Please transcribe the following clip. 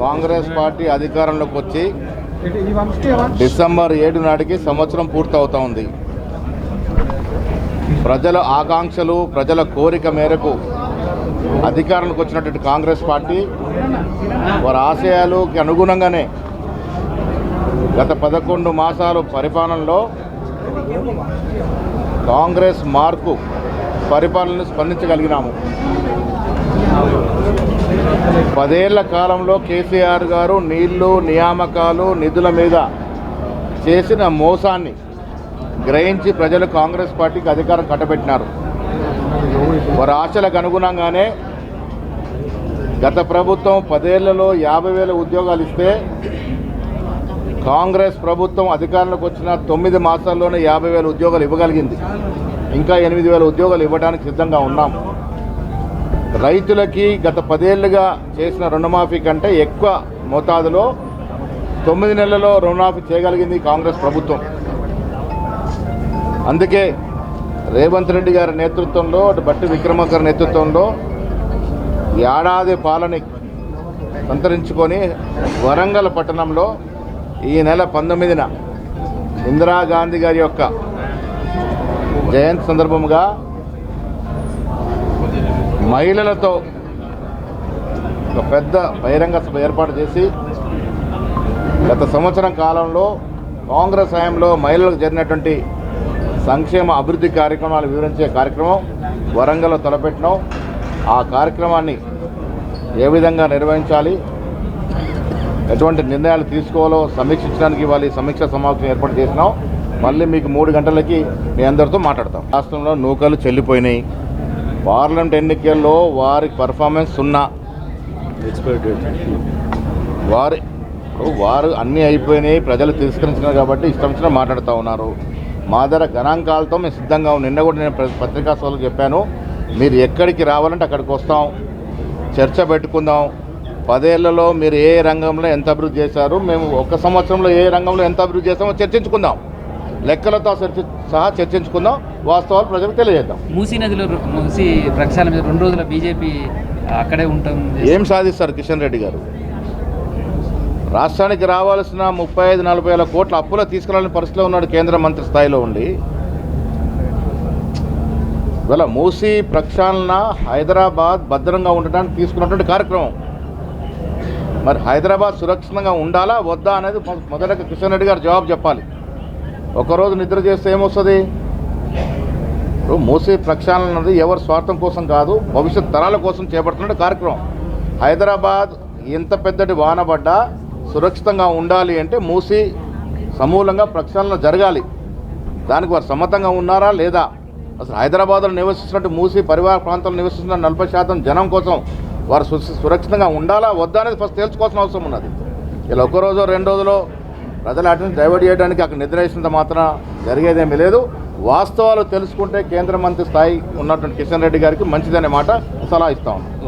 Congress party అధికారంలోకి వచ్చి December 7 నాటికి సంవత్సరం పూర్తవుతా ఉంది. ప్రజల ఆకాంక్షలు, ప్రజల కోరిక మేరకు అధికారంలోకి వచ్చినటువంటి కాంగ్రెస్ పార్టీ వారి ఆశయాలకు అనుగుణంగానే గత 11 మాసాలు పరిపాలనలో కాంగ్రెస్ మార్కు పరిపాలనను స్పందించగలిగినాము. 10 ఏళ్ల కాలంలో కేసీఆర్ గారు నీళ్లు, నియామకాలు, నిధుల మీద చేసిన మోసాన్ని గ్రహించి ప్రజలు కాంగ్రెస్ పార్టీకి అధికారం కట్టబెట్టినారు. వారి ఆశలకు అనుగుణంగానే గత ప్రభుత్వం 10 ఏళ్లలో 50,000 ఉద్యోగాలు ఇస్తే కాంగ్రెస్ ప్రభుత్వం అధికారంలోకి వచ్చిన 9 మాసాల్లోనే 50,000 ఉద్యోగాలు ఇవ్వగలిగింది. ఇంకా 8,000 ఉద్యోగాలు ఇవ్వడానికి సిద్ధంగా ఉన్నాం. రైతులకి గత 10 ఏళ్లుగా చేసిన రుణమాఫీ కంటే ఎక్కువ మోతాదులో 9 నెలల్లో రుణమాఫీ చేయగలిగింది కాంగ్రెస్ ప్రభుత్వం. అందుకే రేవంత్ రెడ్డి గారి నేతృత్వంలో, బట్టి విక్రమార్క గారి నేతృత్వంలో ఏడాది పాలన సంతరించుకొని వరంగల్ పట్టణంలో ఈ నెల 19న ఇందిరాగాంధీ గారి యొక్క జయంతి సందర్భంగా మహిళలతో ఒక పెద్ద బహిరంగ సభ ఏర్పాటు చేసి గత సంవత్సరం కాలంలో కాంగ్రెస్ హయాంలో మహిళలకు జరిగినటువంటి సంక్షేమ అభివృద్ధి కార్యక్రమాలు వివరించే కార్యక్రమం వరంగల్లో తలపెట్టినాం. ఆ కార్యక్రమాన్ని ఏ విధంగా నిర్వహించాలి, ఎటువంటి నిర్ణయాలు తీసుకోవాలో సమీక్షించడానికి ఇవాళ సమీక్ష సమావేశం ఏర్పాటు చేసినాం. మళ్ళీ మీకు 3 గంటలకి మీ అందరితో మాట్లాడతాం. రాష్ట్రంలో నూకలు చెల్లిపోయినాయి. పార్లమెంట్ ఎన్నికల్లో వారి పర్ఫార్మెన్స్ 0. వారు అన్నీ అయిపోయినాయి, ప్రజలు తిరస్కరించినారు కాబట్టి ఇష్టం వచ్చినా మాట్లాడుతూ ఉన్నారు. మా దగ్గర గణాంకాలతో మేము సిద్ధంగా ఉన్నాం. నిన్న కూడా నేను పత్రికా సోదరులకు చెప్పాను, మీరు ఎక్కడికి రావాలంటే అక్కడికి వస్తాం, చర్చ పెట్టుకుందాం. 10 ఏళ్లలో మీరు ఏ రంగంలో ఎంత అభివృద్ధి చేశారు, మేము 1 సంవత్సరంలో ఏ రంగంలో ఎంత అభివృద్ధి చేస్తామో చర్చించుకుందాం. లెక్కలతో సహా చర్చించుకుందాం. వాస్తవాలు ప్రజలకు తెలియజేద్దాం. మూసీ నదిలో మూసీ ప్రక్షాళన మీద 2 రోజుల బీజేపీ అక్కడే ఉంటాం. ఏం సాధిస్తారు కిషన్ రెడ్డి గారు? రాష్ట్రానికి రావాల్సిన 35-40 వేల కోట్ల అప్పులో తీసుకురాలని పరిస్థితిలో ఉన్నాడు కేంద్ర మంత్రి స్థాయిలో ఉండి. ఇవాళ మూసీ ప్రక్షాళన హైదరాబాద్ భద్రంగా ఉండడానికి తీసుకున్నటువంటి కార్యక్రమం. మరి హైదరాబాద్ సురక్షితంగా ఉండాలా వద్దా అనేది మొదటగా కిషన్ రెడ్డి గారు జవాబు చెప్పాలి. ఒకరోజు నిద్ర చేస్తే ఏమొస్తుంది? మూసీ ప్రక్షాళన అనేది ఎవరి స్వార్థం కోసం కాదు, భవిష్యత్ తరాల కోసం చేపడుతున్న కార్యక్రమం. హైదరాబాద్ ఎంత పెద్దటి వాన పడ్డా సురక్షితంగా ఉండాలి అంటే మూసీ సమూలంగా ప్రక్షాళన జరగాలి. దానికి వారు సమ్మతంగా ఉన్నారా లేదా? అసలు హైదరాబాద్లో నివసిస్తున్నట్టు మూసీ పరివార ప్రాంతాల్లో నివసిస్తున్న 40% జనం కోసం వారు సురక్షితంగా ఉండాలా వద్దా అనేది ఫస్ట్ తెలుసుకోవాల్సిన అవసరం ఉన్నది. ఇలా 1 రోజు 2 రోజులో ప్రజల అటెన్షన్ డైవర్ట్ చేయడానికి అక్కడ నిద్ర వేసినంత మాత్రం జరిగేదేమీ లేదు. వాస్తవాలు తెలుసుకుంటే కేంద్ర మంత్రి స్థాయి ఉన్నటువంటి కిషన్ రెడ్డి గారికి మంచిదనే మాట సలహా ఇస్తా ఉన్నాం.